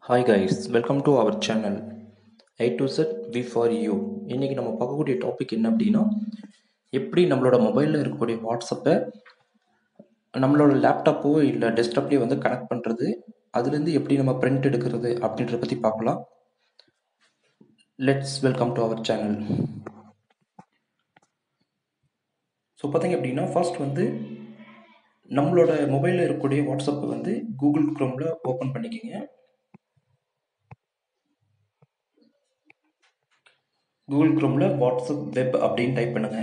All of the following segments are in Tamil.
Hi guys, welcome to our channel A to Z V for you. இன்றைக்கி நம்ம பார்க்கக்கூடிய டாபிக் என்ன அப்படின்னா, எப்படி நம்மளோட மொபைலில் இருக்கக்கூடிய வாட்ஸ்அப்பை நம்மளோட லேப்டாப்போ இல்லை டெஸ்க்டாப்லேயோ வந்து கனெக்ட் பண்ணுறது, அதுலேருந்து எப்படி நம்ம பிரிண்ட் எடுக்கிறது அப்படின்றத பற்றி பார்க்கலாம். Let's welcome to our channel. So பார்த்தீங்க அப்படின்னா, ஃபர்ஸ்ட் வந்து நம்மளோட மொபைலில் இருக்கக்கூடிய வாட்ஸ்அப்பை வந்து கூகுள் குரோமில் ஓப்பன் பண்ணிக்கோங்க. கூகுள் குரோமில் வாட்ஸ்அப் வெப் அப்படின்னு டைப் பண்ணுங்க.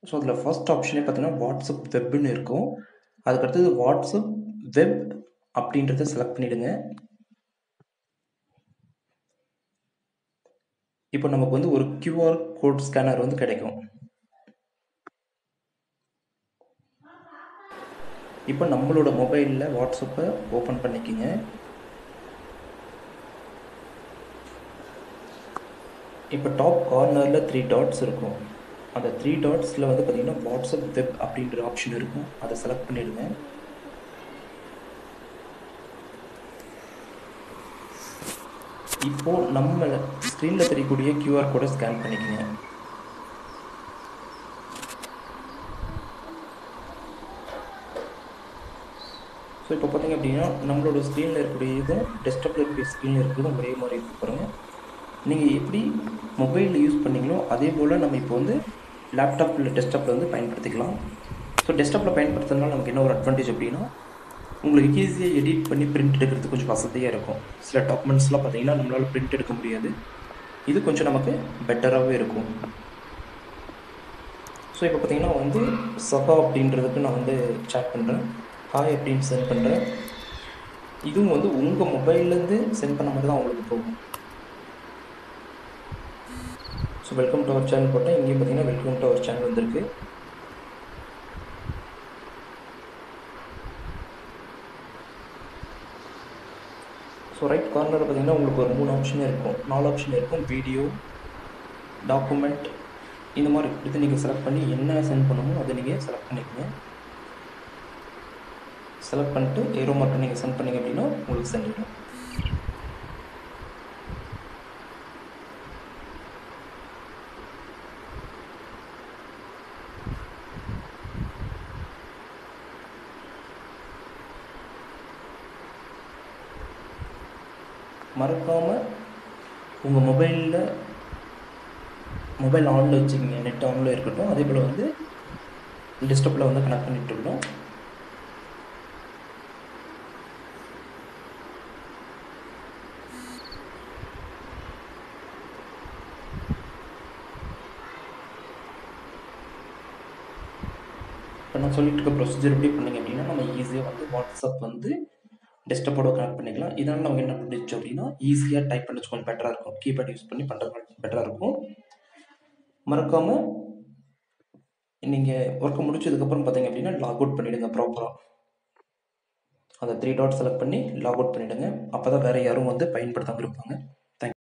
ஸோ அதில் ஃபர்ஸ்ட் ஆப்ஷனே பார்த்தீங்கன்னா வாட்ஸ்அப் வெப்னு இருக்கும். அதுக்கடுத்தது வாட்ஸ்அப் வெப் அப்படின்றத செலக்ட் பண்ணிடுங்க. இப்போ நமக்கு வந்து ஒரு QR கோட் ஸ்கேனர் வந்து கிடைக்கும். இப்போ நம்மளோட மொபைலில் வாட்ஸ்அப்பை ஓப்பன் பண்ணிக்கோங்க. இப்போ டாப் கார்னரில் 3 டாட்ஸ் இருக்கும். அந்த 3 டாட்ஸில் வந்து பார்த்தீங்கன்னா வாட்ஸ்அப் வெப் அப்படின்ற ஆப்ஷன் இருக்கும். அதை செலக்ட் பண்ணிடுங்க. இப்போ நம்ம ஸ்க்ரீனில் தெரியக்கூடிய QR கோடை ஸ்கேன் பண்ணிக்கோங்க. ஸோ இப்போ பார்த்தீங்க அப்படின்னா நம்மளோட ஸ்க்ரீனில் இருக்கக்கூடிய இதுவும் டெஸ்க்டாப்பில் இருக்கக்கூடிய ஸ்க்ரீனில் இருக்கிறதும் ஒரே மாதிரி இருக்கு பாருங்கள். நீங்கள் எப்படி மொபைலில் யூஸ் பண்ணீங்களோ அதே போல் நம்ம இப்போ வந்து லேப்டாப் இல்லை டெஸ்க்டாப்பில் வந்து பயன்படுத்திக்கலாம். ஸோ டெஸ்க்டாப்பில் பயன்படுத்துறதுனால நமக்கு என்ன ஒரு அட்வான்டேஜ் அப்படின்னா, உங்களுக்கு ஈஸியாக எடிட் பண்ணி பிரிண்ட் எடுக்கிறதுக்கு கொஞ்சம் வசதியாக இருக்கும். சில டாக்குமெண்ட்ஸ்லாம் பார்த்தீங்கன்னா நம்மளால் பிரிண்ட் எடுக்க முடியாது. இது கொஞ்சம் நமக்கு பெட்டராகவே இருக்கும். ஸோ இப்போ பார்த்தீங்கன்னா வந்து சகா அப்படின்றதுக்கு நான் வந்து சேட் பண்ணுறேன், ஹாய் அப்படின்னு சென்ட் பண்ணுறேன். இதுவும் வந்து உங்கள் மொபைல்லேருந்து சென்ட் பண்ண மாதிரி தான் உங்களுக்கு போகும். So welcome to our channel போட்டேன். இங்கேயும் பார்த்தீங்கன்னா வெல்கம் டு அவர் சேனல் வந்திருக்கு. ஸோ ரைட் கார்னரில் பார்த்தீங்கன்னா உங்களுக்கு ஒரு 3 ஆப்ஷன் இருக்கும், 4 ஆப்ஷன் இருக்கும். வீடியோ, டாக்குமெண்ட், இந்த மாதிரி இது நீங்கள் செலக்ட் பண்ணி என்ன சென்ட் பண்ணணுமோ அதை நீங்கள் செலக்ட் பண்ணிக்கோங்க. செலக்ட் பண்ணிட்டு ஏரோ மார்க்கை நீங்கள் சென்ட் பண்ணிங்க அப்படின்னா உங்களுக்கு சென்ட் ஆகிடும். மறக்காமல் உங்கள் மொபைல் ஆனில் வச்சுக்கிங்க, நெட் ஆனில் இருக்கட்டும். அதே போல் வந்து டெஸ்க்டாப்பில் வந்து கனெக்ட் பண்ணிட்டு இருக்கோம். இப்போ நான் சொல்லிட்டு இருக்க ப்ரொசீஜர் எப்படி பண்ணிங்க அப்படின்னா, நம்ம ஈஸியாக வந்து வாட்ஸ்அப் வந்து டெஸ்க்டாப்போட கனெக்ட் பண்ணிக்கலாம். இதனால் நமக்கு என்ன பண்ணிச்சு அப்படின்னா, ஈஸியாக டைப் பண்ணி கொஞ்சம் பெட்டராக இருக்கும். கீபேட் யூஸ் பண்ணி பண்ணுறது பெட்டராக இருக்கும். மறக்காமல் நீங்கள் ஒர்க்கை முடிச்சதுக்கப்புறம் பார்த்தீங்க அப்படின்னா லாக் அவுட் பண்ணிவிடுங்க ப்ராப்பராக. அந்த 3 டாட் செலக்ட் பண்ணி லாக் அவுட் பண்ணிவிடுங்க. அப்போ தான் வேறு யாரும் வந்து பயன்படுத்தாமல் இருப்பாங்க.